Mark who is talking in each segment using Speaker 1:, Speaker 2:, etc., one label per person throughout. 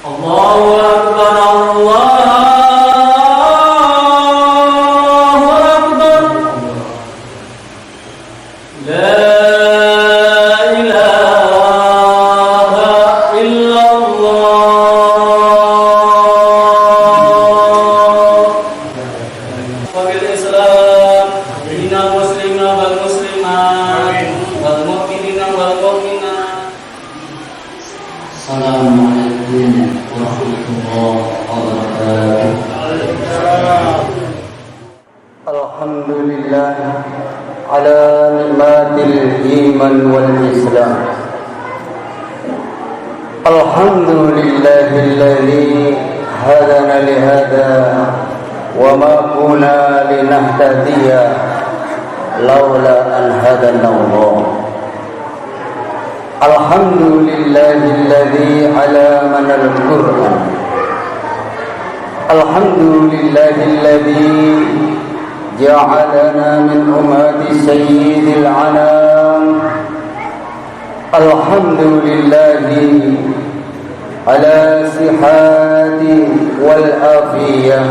Speaker 1: Allahu Akbar, Allahu Akbar. La ilaha illallah. Wabil Islam, minal muslimina wal muslimat, wal mu'minina wal mu'minat.
Speaker 2: Assalamualaikum warahmatullahi wabarakatuh. Alhamdulillah ala nikmatil iman wal islam. Alhamdulillahilladzi hadana li hada wa ma kunna linahtadiya laula an hadana Allah. Alhamdulillahilladzi alamana al-Qur'an. Alhamdulillahilladzi ja'alana min ummati sayyidil anam. Alhamdulillahi ala sihhati wal afiyah.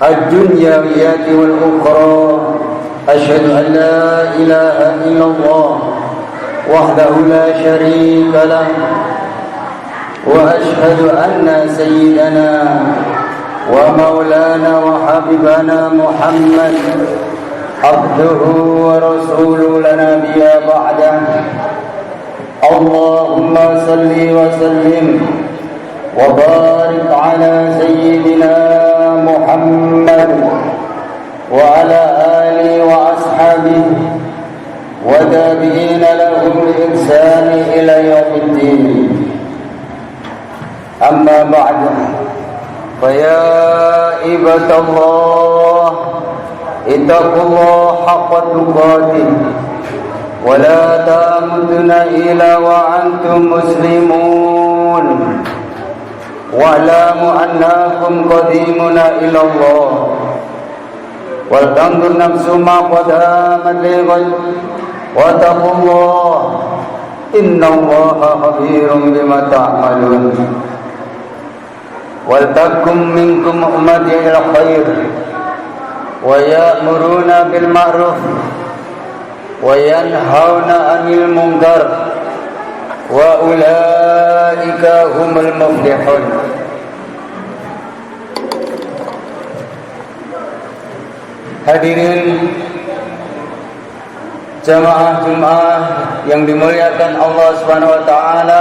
Speaker 2: Ad-dunyawiyati wal ukhra. أشهد أن لا إله إلا الله وحده لا شريك له وأشهد أن سيدنا ومولانا وحبيبنا محمد عبده ورسوله لا نبي بعده. اللهم صل وسلم وبارك على سيدنا محمد وعلى آله وأصحابه وتابعين لهم بإحسان إلى يوم الدين. أما بعد فيا عباد الله اتقوا الله حق تقاته ولا تموتن إلا وأنتم مسلمون واعلموا أنكم قديمون إلى الله. Waltanzur nafsu ma qaddamat lighad wattaqullah innallaha khabirum bima ta'malun. Waltakum minkum ummatun ila khair wa ya'muruna bil ma'ruf wa yanhauna 'anil munkar wa ulaika humul muflihun. Hadirin jamaah Jumat yang dimuliakan Allah Subhanahu wa taala,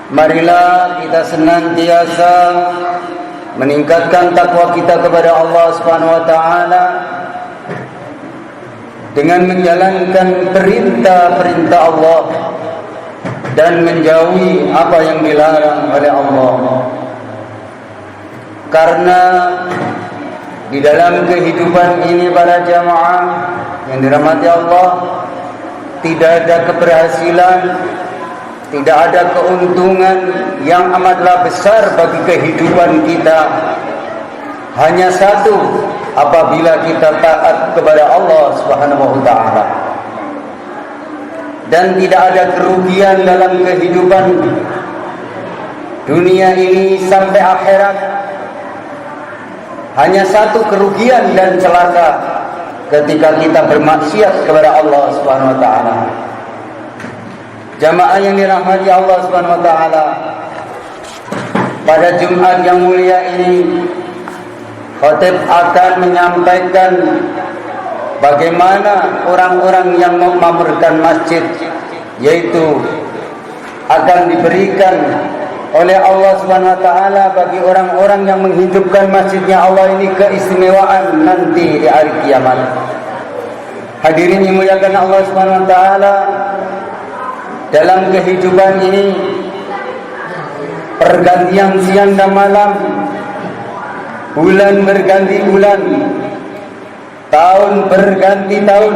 Speaker 2: marilah kita senantiasa meningkatkan takwa kita kepada Allah Subhanahu wa taala dengan menjalankan perintah-perintah Allah dan menjauhi apa yang dilarang oleh Allah. Karena di dalam kehidupan ini para jamaah yang dirahmati Allah, tidak ada keberhasilan, tidak ada keuntungan yang amatlah besar bagi kehidupan kita. Hanya satu, apabila kita taat kepada Allah Subhanahu wa taala. Dan tidak ada kerugian dalam kehidupan dunia ini sampai akhirat. Hanya satu kerugian dan celaka ketika kita bermaksiat kepada Allah Subhanahu wa taala. Jamaah yang dirahmati Allah Subhanahu wa taala, pada Jumat yang mulia ini khatib akan menyampaikan bagaimana orang-orang yang memakmurkan masjid, yaitu akan diberikan oleh Allah Subhanahu wa taala bagi orang-orang yang menghidupkan masjidnya Allah ini keistimewaan nanti di hari kiamat. Hadirin yang dimuliakan Allah Subhanahu wa taala, dalam kehidupan ini pergantian siang dan malam, bulan berganti bulan, tahun berganti tahun,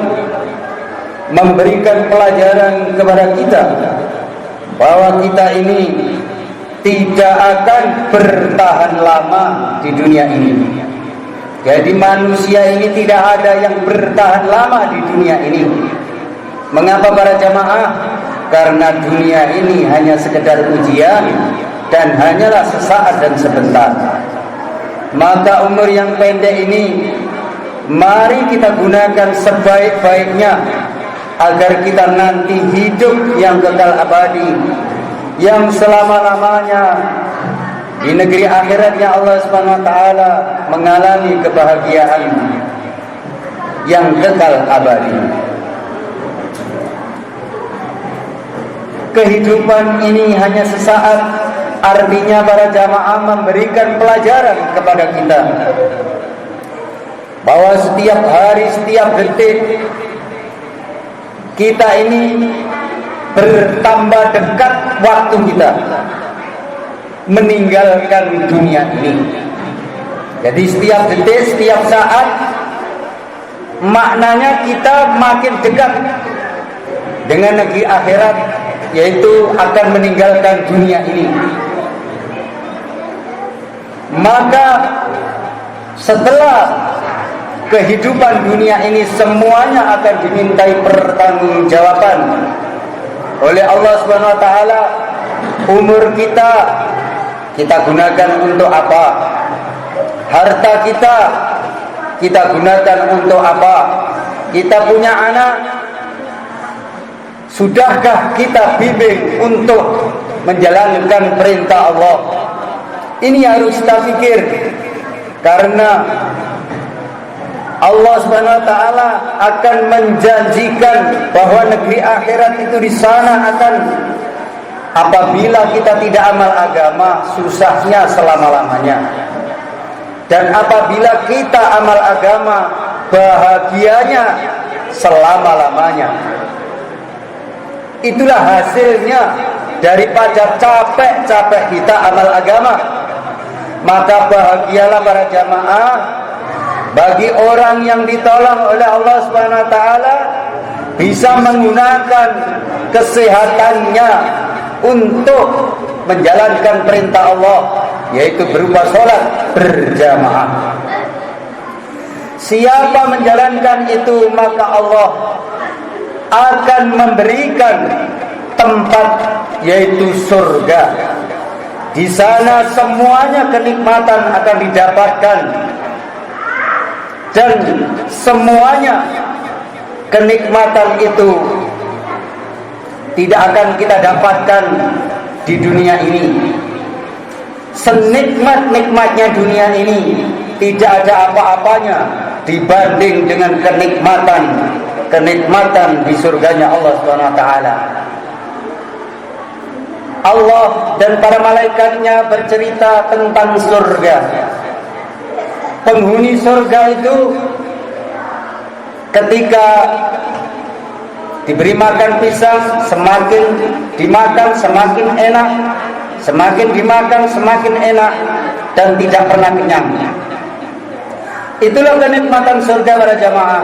Speaker 2: memberikan pelajaran kepada kita bahwa kita ini tidak akan bertahan lama di dunia ini. Jadi manusia ini tidak ada yang bertahan lama di dunia ini. Mengapa para jamaah? Karena dunia ini hanya sekedar ujian dan hanyalah sesaat dan sebentar. Maka umur yang pendek ini mari kita gunakan sebaik-baiknya agar kita nanti hidup yang kekal abadi, yang selama-lamanya di negeri akhiratnya Allah Subhanahu wa taala mengalami kebahagiaan yang kekal abadi. Kehidupan ini hanya sesaat, artinya para jamaah memberikan pelajaran kepada kita bahwa setiap hari, setiap detik kita ini bertambah dekat waktu kita meninggalkan dunia ini. Jadi setiap detik, setiap saat maknanya kita makin dekat dengan negeri akhirat, yaitu akan meninggalkan dunia ini. Maka setelah kehidupan dunia ini semuanya akan dimintai pertanggungjawaban oleh Allah Subhanahu wa taala. Umur kita gunakan untuk apa? Harta kita gunakan untuk apa? Kita punya anak, sudahkah kita bimbing untuk menjalankan perintah Allah? Ini harus kita pikir, karena Allah Subhanahu wa taala akan menjanjikan bahwa negeri akhirat itu di sana akan, apabila kita tidak amal agama, susahnya selama-lamanya. Dan apabila kita amal agama, bahagianya selama-lamanya. Itulah hasilnya daripada capek-capek kita amal agama. Maka bahagialah para jamaah bagi orang yang ditolong oleh Allah Subhanahu wa taala bisa menggunakan kesehatannya untuk menjalankan perintah Allah, yaitu berupa sholat berjamaah. Siapa menjalankan itu, maka Allah akan memberikan tempat, yaitu surga. Di sana semuanya kenikmatan akan didapatkan, dan semuanya kenikmatan itu tidak akan kita dapatkan di dunia ini. Senikmat-nikmatnya dunia ini tidak ada apa-apanya dibanding dengan kenikmatan di surganya Allah Subhanahu wa taala. Allah dan para malaikatnya bercerita tentang surga. Penghuni surga itu ketika diberi makan pisang, semakin dimakan semakin enak, semakin dimakan semakin enak, dan tidak pernah kenyang. Itulah kenikmatan surga para jamaah.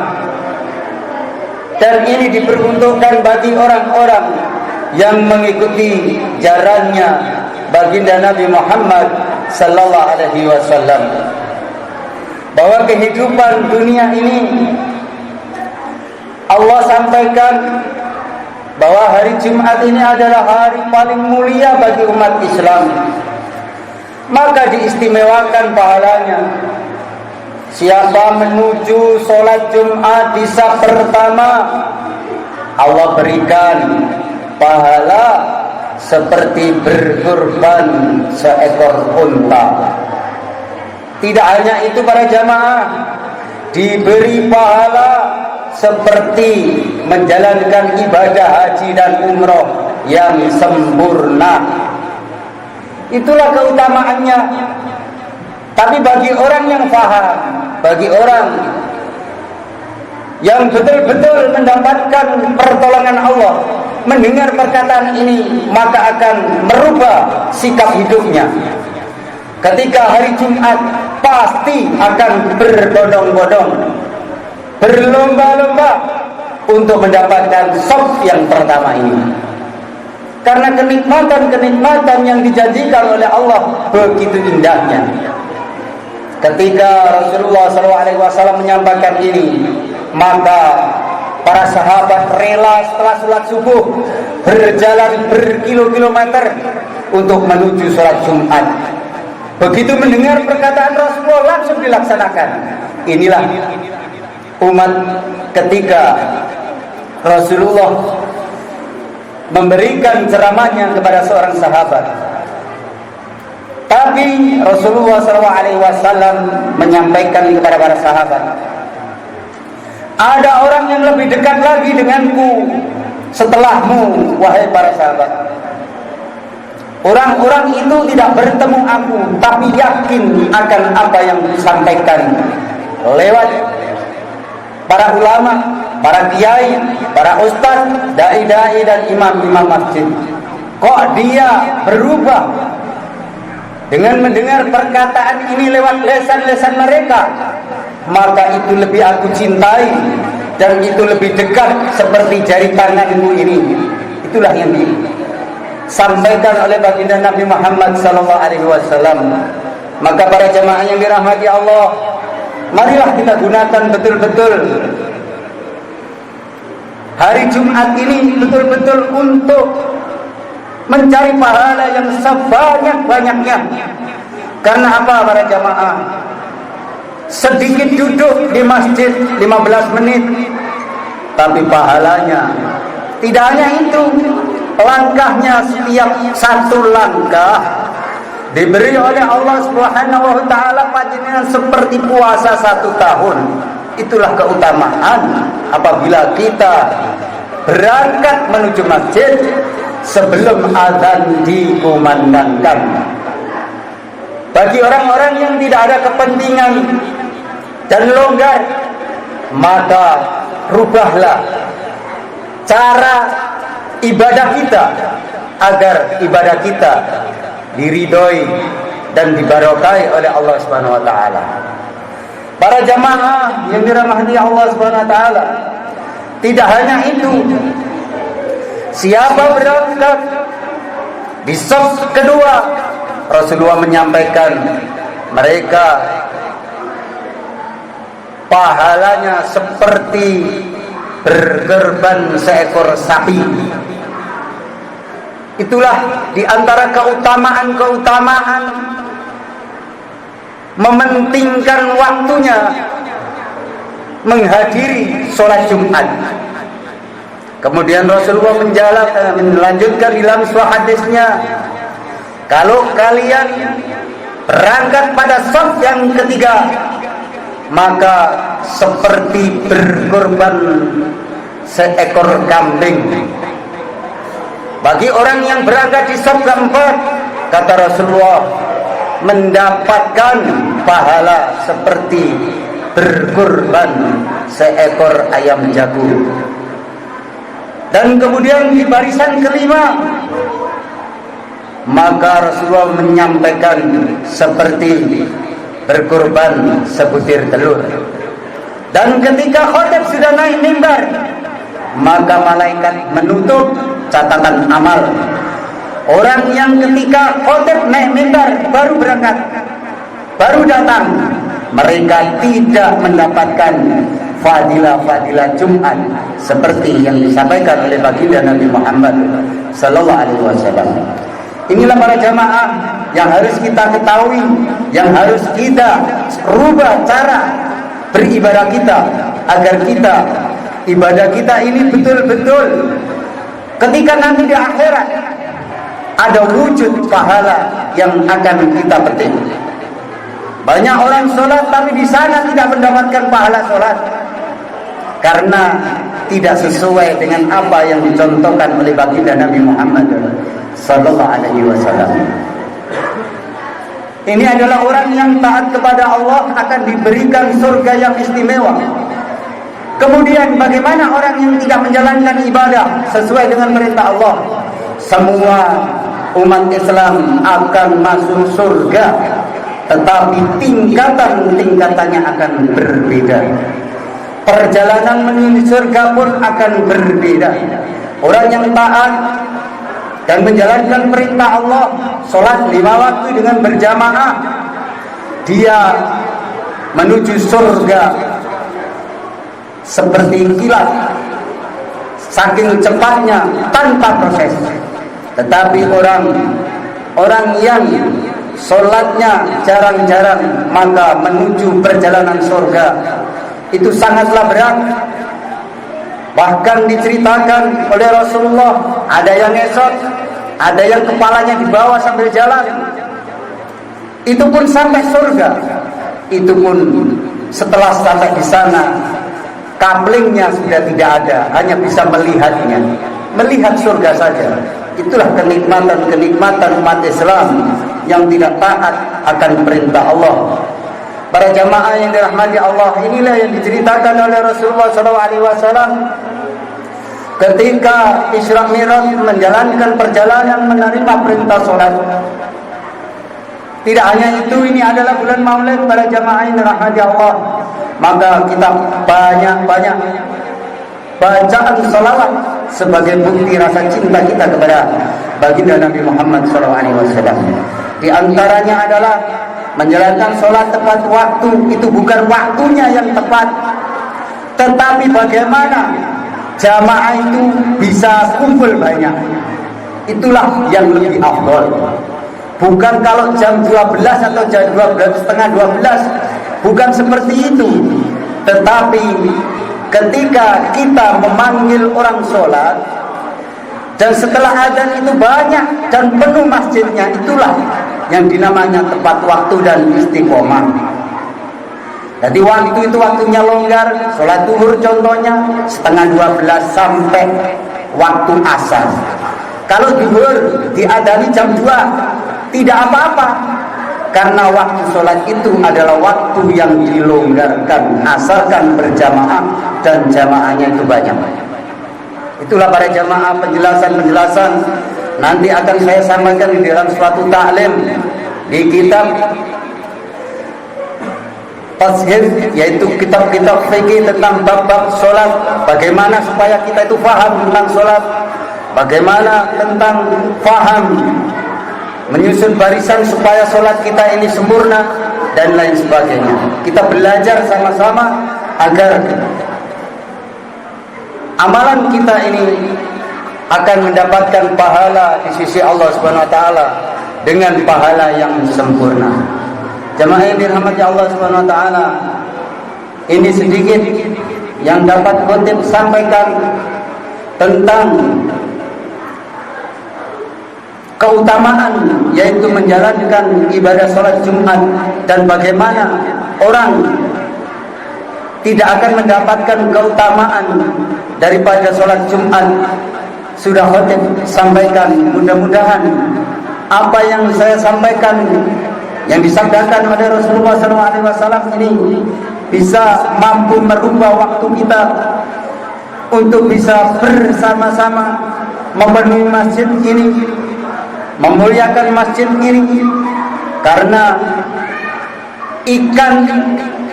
Speaker 2: Dan ini diperuntukkan bagi orang-orang yang mengikuti jalannya baginda Nabi Muhammad sallallahu alaihi wasallam. Bahwa kehidupan dunia ini Allah sampaikan bahwa hari Jumat ini adalah hari paling mulia bagi umat Islam, maka diistimewakan pahalanya. Siapa menuju sholat Jumat di saf pertama, Allah berikan pahala seperti berkurban seekor unta. Tidak hanya itu para jamaah, diberi pahala seperti menjalankan ibadah haji dan umroh yang sempurna. Itulah keutamaannya. Tapi bagi orang yang faham, bagi orang yang betul-betul mendapatkan pertolongan Allah, mendengar perkataan ini, maka akan merubah sikap hidupnya. Ketika hari Jumat pasti akan berbondong-bondong, berlomba-lomba untuk mendapatkan shaf yang pertama ini. Karena kenikmatan-kenikmatan yang dijanjikan oleh Allah begitu indahnya. Ketika Rasulullah SAW menyampaikan ini, maka Para sahabat rela setelah sholat subuh berjalan berkilo-kilometer untuk menuju sholat Jumat. Begitu mendengar perkataan Rasulullah langsung dilaksanakan. Inilah umat ketika Rasulullah memberikan ceramahnya kepada seorang sahabat. Tapi Rasulullah SAW menyampaikan kepada para sahabat, ada orang yang lebih dekat lagi denganku setelahmu, wahai para sahabat. Orang-orang itu tidak bertemu aku, tapi yakin akan apa yang disampaikan lewat para ulama, para kiai, para ustaz, dai-dai dan imam-imam masjid. Kok dia berubah dengan mendengar perkataan ini lewat lesan-lesan mereka? Maka itu lebih aku cintai dan itu lebih dekat seperti jari tanganku ini. Itulah yang disampaikan oleh baginda Nabi Muhammad SAW. Maka para jamaah yang dirahmati Allah, marilah kita gunakan betul-betul hari Jumat ini betul-betul untuk mencari pahala yang sebanyak-banyaknya. Karena apa para jamaah? Sedikit duduk di masjid 15 menit, tapi pahalanya tidak hanya itu. Langkahnya, setiap satu langkah diberi oleh Allah Subhanahu wa taala pahalanya seperti puasa 1 tahun. Itulah keutamaan apabila kita berangkat menuju masjid sebelum azan dikumandangkan. Bagi orang-orang yang tidak ada kepentingan dan longgar, maka rubahlah cara ibadah kita agar ibadah kita diridhoi dan dibarokai oleh Allah Subhanahu wa taala. Para jamaah yang dirahmati Allah Subhanahu wa taala, tidak hanya itu. Siapa berangkat di shaf kedua, Rasulullah menyampaikan mereka pahalanya seperti berkorban seekor sapi. Itulah di antara keutamaan-keutamaan mementingkan waktunya menghadiri sholat Jumat. Kemudian Rasulullah melanjutkan dalam sebuah hadisnya, kalau kalian berangkat pada shaf yang ketiga, maka seperti berkorban seekor kambing. Bagi orang yang berangkat di shaf keempat, kata Rasulullah, mendapatkan pahala seperti berkorban seekor ayam jago. Dan kemudian di barisan kelima, maka Rasulullah menyampaikan seperti berkorban sebutir telur. Dan ketika khotib sudah naik mimbar, maka malaikat menutup catatan amal. Orang yang ketika khotib naik mimbar baru berangkat, baru datang, mereka tidak mendapatkan fadilah-fadilah Jumat seperti yang disampaikan oleh baginda Nabi Muhammad sallallahu alaihi wasallam. Inilah para jamaah yang harus kita ketahui, yang harus kita rubah cara beribadah kita, agar kita ibadah kita ini betul-betul ketika nanti di akhirat ada wujud pahala yang akan kita petik. Banyak orang sholat tapi di sana tidak mendapatkan pahala sholat karena tidak sesuai dengan apa yang dicontohkan oleh baginda Nabi Muhammad sallallahu alaihi wasallam. Ini adalah orang yang taat kepada Allah akan diberikan surga yang istimewa. Kemudian bagaimana orang yang tidak menjalankan ibadah sesuai dengan perintah Allah? Semua umat Islam akan masuk surga, tetapi tingkatan-tingkatannya akan berbeda. Perjalanan menuju surga pun akan berbeda. Orang yang taat dan menjalankan perintah Allah, sholat 5 waktu dengan berjamaah, dia menuju surga seperti kilat saking cepatnya tanpa proses. Tetapi orang yang sholatnya jarang-jarang, maka menuju perjalanan surga itu sangatlah berat. Bahkan diceritakan oleh Rasulullah, ada yang ngesot, ada yang kepalanya dibawa sambil jalan. Itu pun sampai surga. Itu pun setelah sampai di sana, kaplingnya sudah tidak ada, hanya bisa melihatnya, melihat surga saja. Itulah kenikmatan umat Islam yang tidak taat akan perintah Allah. Para jamaah yang dirahmati Allah, inilah yang diceritakan oleh Rasulullah SAW ketika Isra Mi'raj menjalankan perjalanan menerima perintah sholat. Tidak hanya itu, ini adalah bulan Maulid para jamaah yang dirahmati Allah. Maka kita banyak-banyak bacaan sholawat sebagai bukti rasa cinta kita kepada baginda Nabi Muhammad SAW. Di antaranya adalah menjalankan sholat tepat waktu. Itu bukan waktunya yang tepat, tetapi bagaimana jamaah itu bisa kumpul banyak. Itulah yang lebih afdol. Bukan kalau jam 12 atau jam 11, setengah 12, bukan seperti itu. Tetapi ketika kita memanggil orang sholat, dan setelah adzan itu banyak dan penuh masjidnya, itulah yang dinamanya tepat waktu dan istiqomah. Jadi waktu itu waktunya longgar. Sholat zuhur contohnya setengah 12 sampai waktu asar. Kalau zuhur diadzani jam 2, tidak apa-apa, karena waktu sholat itu adalah waktu yang dilonggarkan asalkan berjamaah dan jamaahnya itu banyak. Itulah para jamaah penjelasan nanti akan saya sampaikan di dalam suatu ta'lim di kitab Tashhir, yaitu kitab-kitab fikih tentang bab-bab sholat. Bagaimana supaya kita itu paham tentang sholat, bagaimana tentang paham menyusun barisan supaya sholat kita ini sempurna, dan lain sebagainya. Kita belajar sama-sama agar amalan kita ini akan mendapatkan pahala di sisi Allah Subhanahu wa taala dengan pahala yang sempurna. Jamaah yang dirahmati Allah Subhanahu wa taala, ini sedikit yang dapat khotib sampaikan tentang keutamaan, yaitu menjalankan ibadah sholat Jumat, dan bagaimana orang tidak akan mendapatkan keutamaan daripada sholat Jumat. Sudah khotib sampaikan. Mudah-mudahan apa yang saya sampaikan, yang disabdakan oleh Rasulullah SAW ini bisa mampu merubah waktu kita untuk bisa bersama-sama memenuhi masjid ini, memuliakan masjid ini. Karena ikan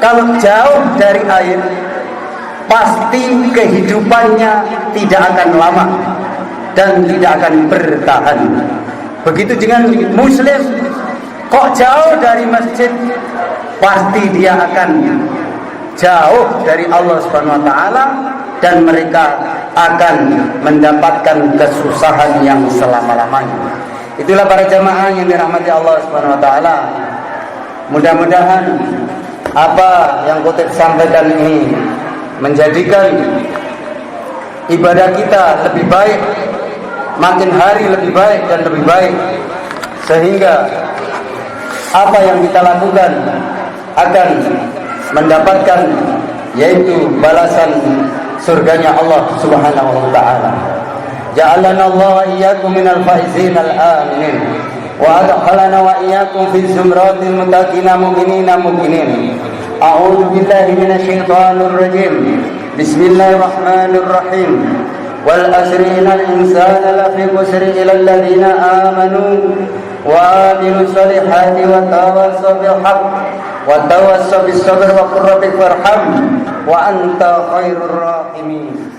Speaker 2: kalau jauh dari air, pasti kehidupannya tidak akan lama dan tidak akan bertahan. Begitu dengan muslim, kok jauh dari masjid, pasti dia akan jauh dari Allah Subhanahu wa taala, dan mereka akan mendapatkan kesusahan yang selama-lamanya. Itulah para jamaah yang dirahmati Allah Subhanahu wa taala. Mudah-mudahan apa yang khotib sampaikan ini menjadikan ibadah kita lebih baik, makin hari lebih baik dan lebih baik, sehingga apa yang kita lakukan akan mendapatkan yaitu balasan surganya Allah Subhanahu wa taala. Ja'alana Allah wa iyyakum minal faizin al-aminin wa adkhalana wa iyyakum fi zumratil muttaqina mu'minina mu'minin. A'udzu billahi minasy syaithanir rajim. Bismillahirrahmanirrahim. Wal asri innal insana lafi khusri illa alladziina aamanu wa 'amilus solihati wa tawassaw bil haqq wa tawassaw bis sabr wa qur rabbi farham wa anta khairur rahimin.